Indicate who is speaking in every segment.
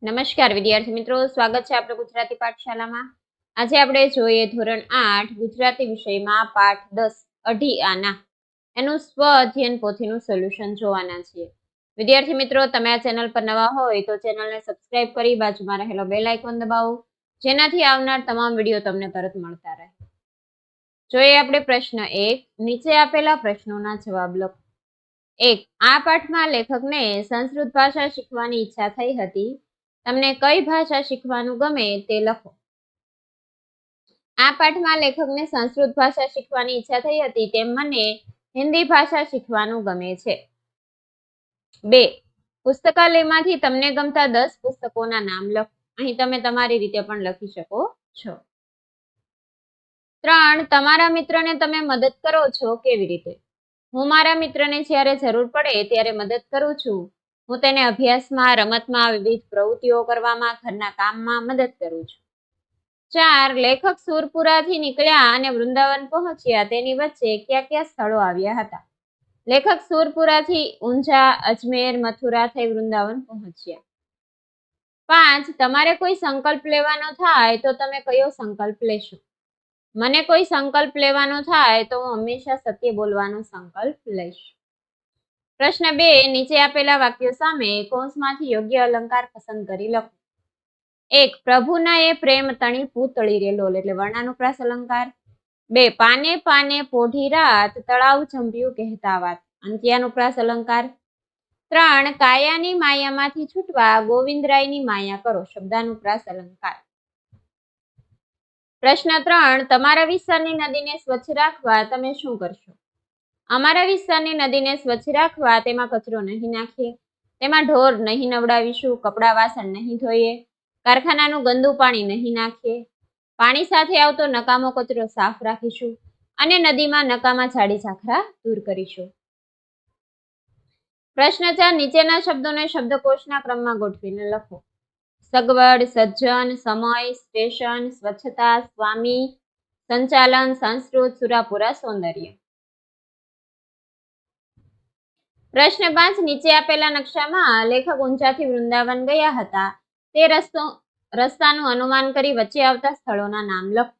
Speaker 1: નમસ્કાર વિદ્યાર્થી મિત્રો, સ્વાગત છે આપણે ગુજરાતી પાઠશાલામાં. આજે આપણે જોઈએ ધોરણ 8 ગુજરાતી વિષયમાં પાઠ 10 અઢી આના એનું સ્વ અધ્યયન પોથીનું સોલ્યુશન જોવાના છીએ. વિદ્યાર્થી મિત્રો, તમે આ ચેનલ પર નવા હોય તો ચેનલને સબસ્ક્રાઇબ કરી બાજુમાં રહેલો બેલ આઇકોન દબાવો, જેનાથી આવનાર તમામ વિડીયો તમને તરત મળતા રહે. જોઈએ આપણે પ્રશ્ન 1. નીચે આપેલા પ્રશ્નોના જવાબ લખો. 1. આ પાઠમાં લેખકને સંસ્કૃત ભાષા શીખવાની ઈચ્છા થઈ હતી. તમને કઈ ભાષા શીખવાનું ગમે તે લખો. આ પાઠમાં લેખકને સંસ્કૃત ભાષા શીખવાની ઈચ્છા થઈ હતી, તેમ મને હિન્દી ભાષા શીખવાનું ગમે છે. 2. પુસ્તકાલયમાંથી તમને ગમતા 10 પુસ્તકોના નામ લખો. અહીં તમે તમારી રીતે પણ લખી શકો છો. 3. તમારા મિત્રને તમે મદદ કરો છો કેવી રીતે? હું મારા મિત્રને જ્યારે જરૂર પડે ત્યારે મદદ કરું છું. હું તેને અભ્યાસમાં, રમતમાં, વિવિધ પ્રવૃત્તિઓ કરવામાં, ઘરના કામમાં મદદ કરું છું. 4. લેખક સુરપુરાથી નીકળ્યા અને વૃંદાવન પહોંચ્યા તેની વચ્ચે કયા કયા સ્થળો આવ્યા હતા? લેખક સુરપુરાથી ઊંઝા, અજમેર, મથુરા થઈ વૃંદાવન પહોંચ્યા. 5. તમારે કોઈ સંકલ્પ લેવાનો થાય તો તમે કયો સંકલ્પ લેશો? મને કોઈ સંકલ્પ લેવાનો થાય તો હું હંમેશા સત્ય બોલવાનો સંકલ્પ લઈશ. પ્રશ્ન 2. નીચે આપેલા વાક્યો સામે કૌંસમાંથી યોગ્ય અલંકાર પસંદ કરી લખો. 1. પ્રભુના એ પ્રેમ તણી પૂતળી રે લોલ એટલે વર્ણાનુપ્રાસ અલંકાર. 2. પાને પાને પોઢી રાત તળાવ જંપ્યું કહેતા વાત અંત્યાનુપ્રાસ અલંકાર. 3. કાયાની માયામાંથી છૂટવા ગોવિંદરાયની માયા કરો શબ્દાનુપ્રાસ અલંકાર. પ્રશ્ન 3. તમારા વિસ્તારની નદીને સ્વચ્છ રાખવા તમે શું કરશો? અમારા વિસ્તારની નદીને સ્વચ્છ રાખવા તેમાં કચરો નહીં નાખીએ, તેમાં ઢોર નહીં નવડાવીશું, કપડાં વાસણ નહીં ધોઈએ, કારખાનાનું ગંદુ પાણી નહીં નાખીએ, પાણી સાથે આવતો નકામો કચરો સાફ રાખીશું અને નદીમાં નકામા ઝાડી ઝાખરા દૂર કરીશું. પ્રશ્ન 4. નીચેના શબ્દોને શબ્દકોશના ક્રમમાં ગોઠવીને લખો. સગવડ, સજ્જન, સમય, સ્ટેશન, સ્વચ્છતા, સ્વામી, સંચાલન, સંસ્કૃત, સુરાપુરા, સૌંદર્ય. પ્રશ્ન 5. નીચે આપેલા નકશામાં લેખક ઊંઝાથી વૃંદાવન ગયા હતા તે રસ્તાનું અનુમાન કરી વચ્ચે આવતા સ્થળોના નામ લખો.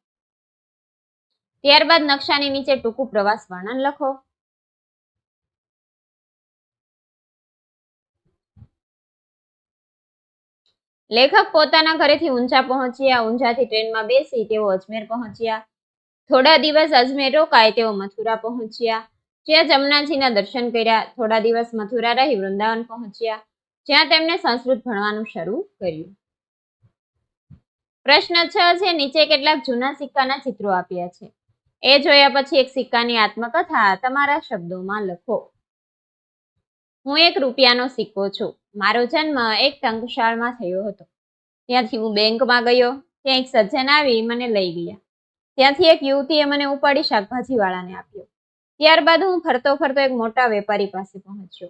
Speaker 1: ત્યારબાદ નકશાની નીચે ટૂંકું પ્રવાસ વર્ણન લખો. લેખક પોતાના ઘરેથી ઊંઝા પહોંચ્યા. ઊંઝાથી ટ્રેનમાં બેસી તેઓ અજમેર પહોંચ્યા. થોડા દિવસ અજમેર રોકાય તેઓ મથુરા પહોંચ્યા, જ્યાં જમનાજીના દર્શન કર્યા. થોડા દિવસ મથુરા રહી વૃંદાવન પહોંચ્યા, જ્યાં તેમણે સંસ્કૃત ભણવાનું શરૂ કર્યું. પ્રશ્ન 6 છે. નીચે કેટલાક જૂના સિક્કાના ચિત્રો આપ્યા છે. એ જોયા પછી એક સિક્કાની આત્મકથા તમારા શબ્દોમાં લખો. હું એક રૂપિયાનો સિક્કો છું. મારો જન્મ એક ટંકશાળમાં થયો હતો. ત્યાંથી હું બેંકમાં ગયો. ત્યાં એક સજ્જન આવી મને લઈ ગયા. ત્યાંથી એક યુવતીએ મને ઉપાડી શાકભાજી વાળાને આપ્યો. ત્યારબાદ હું ફરતો ફરતો એક મોટા વેપારી પાસે પહોંચ્યો.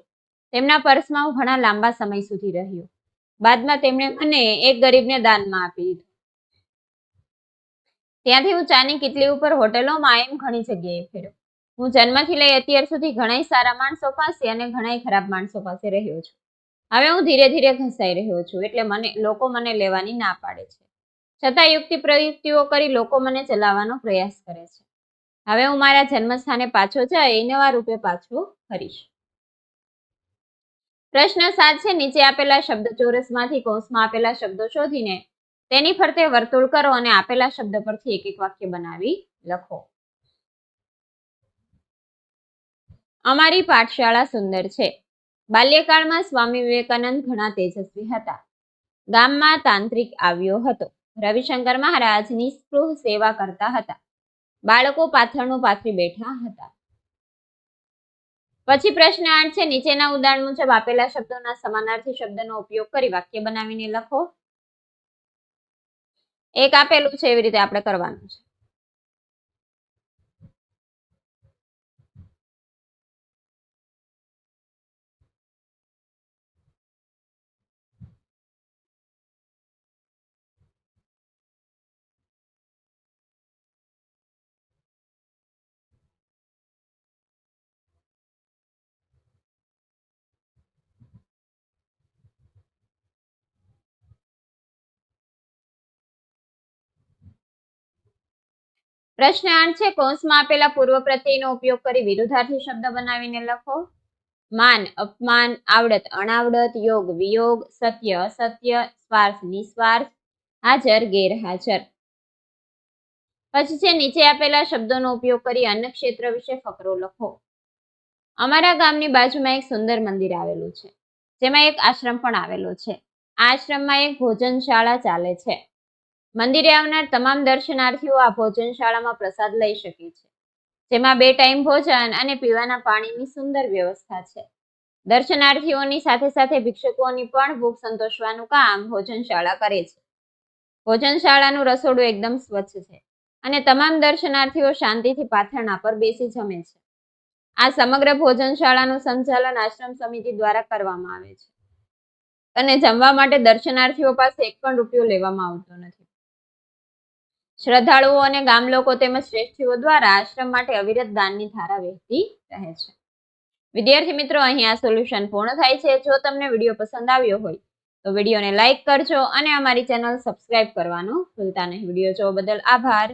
Speaker 1: તેમના પર્સમાં હું ઘણા લાંબા સમય સુધી રહ્યો. બાદમાં તેમણે મને એક ગરીબને દાનમાં આપી દીધું. ત્યાંથી હું ચાની કિટલી ઉપર હોટેલોમાં એમ ઘણી જગ્યાએ ફેર્યો. હું જન્મથી લઈ અત્યાર સુધી ઘણા સારા માણસો પાસે અને ઘણા ખરાબ માણસો પાસે રહ્યો છું. હવે હું ધીરે ધીરે ઘસાઈ રહ્યો છું, એટલે લોકો મને લેવાની ના પાડે છે. છતાં યુક્તિ પ્રયુક્તિઓ કરી લોકો મને ચલાવવાનો પ્રયાસ કરે છે. હવે હું મારા જન્મસ્થાને પાછો જઈ નવા રૂપે પાછો ફરીશ. પ્રશ્ન 7 છે. નીચે આપેલા શબ્દ ચોરસમાંથી કૌંસમાં આપેલા શબ્દો શોધીને તેની ફરતે વર્તુળ કરો અને આપેલા શબ્દ પરથી એક એક વાક્ય બનાવી લખો. અમારી પાઠશાળા સુંદર છે. બાલ્યકાળમાં સ્વામી વિવેકાનંદ ઘણા તેજસ્વી હતા. ગામમાં તાંત્રિક આવ્યો હતો. રવિશંકર મહારાજ નિસ્પૃહ સેવા કરતા હતા. બાળકો પાથરણું પાથરી બેઠા હતા. પછી પ્રશ્ન 8 છે. નીચેના ઉદાહરણ મુજબ આપેલા શબ્દોના સમાનાર્થી શબ્દનો ઉપયોગ કરી વાક્ય બનાવીને લખો. એક આપેલું છે એવી રીતે આપણે કરવાનું છે. પ્રશ્ન 8 છે, કૌંસમાં આપેલા પૂર્વ પ્રત્યયનો ઉપયોગ કરી વિરુદ્ધાર્થી શબ્દ બનાવીને લખો. માન, અપમાન, આવડત, અણાવડત, યોગ, વિયોગ, સત્ય, અસત્ય, સ્વાર્થ, નિસ્વાર્થ, હાજર, ગેરહાજર. પછી છે, નીચે આપેલા શબ્દોનો ઉપયોગ કરી અન્ય ક્ષેત્ર વિશે ફકરો લખો. અમારા ગામની બાજુમાં એક સુંદર મંદિર આવેલું છે, જેમાં એક આશ્રમ પણ આવેલો છે. આ આશ્રમમાં એક ભોજનશાળા ચાલે છે. મંદિરે આવનાર તમામ દર્શનાર્થીઓ આ ભોજનશાળામાં પ્રસાદ લઈ શકે છે, જેમાં 2 ટાઈમ ભોજન અને પીવાના પાણીની સુંદર વ્યવસ્થા છે. દર્શનાર્થીઓની સાથે સાથે ભિક્ષુકોની પણ ભૂખ સંતોષવાનું કામ ભોજનશાળા કરે છે. ભોજનશાળાનું રસોડું એકદમ સ્વચ્છ છે અને તમામ દર્શનાર્થીઓ શાંતિથી પાથરણા પર બેસી જમે છે. આ સમગ્ર ભોજનશાળાનું સંચાલન આશ્રમ સમિતિ દ્વારા કરવામાં આવે છે અને જમવા માટે દર્શનાર્થીઓ પાસે 1 પણ રૂપિયો લેવામાં આવતો નથી. શ્રદ્ધાળુઓ અને ગામ લોકો તેમજ શ્રેષ્ઠીઓ દ્વારા આશ્રમ માટે અવિરત દાનની ધારા વહેતી રહે છે. વિદ્યાર્થી મિત્રો, અહીં આ સોલ્યુશન પૂર્ણ થાય છે. જો તમને વિડીયો પસંદ આવ્યો હોય તો વિડીયોને લાઈક કરજો અને અમારી ચેનલ સબસ્ક્રાઇબ કરવાનું ભૂલતા નહીં. વિડીયો જોવા બદલ આભાર.